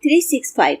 365،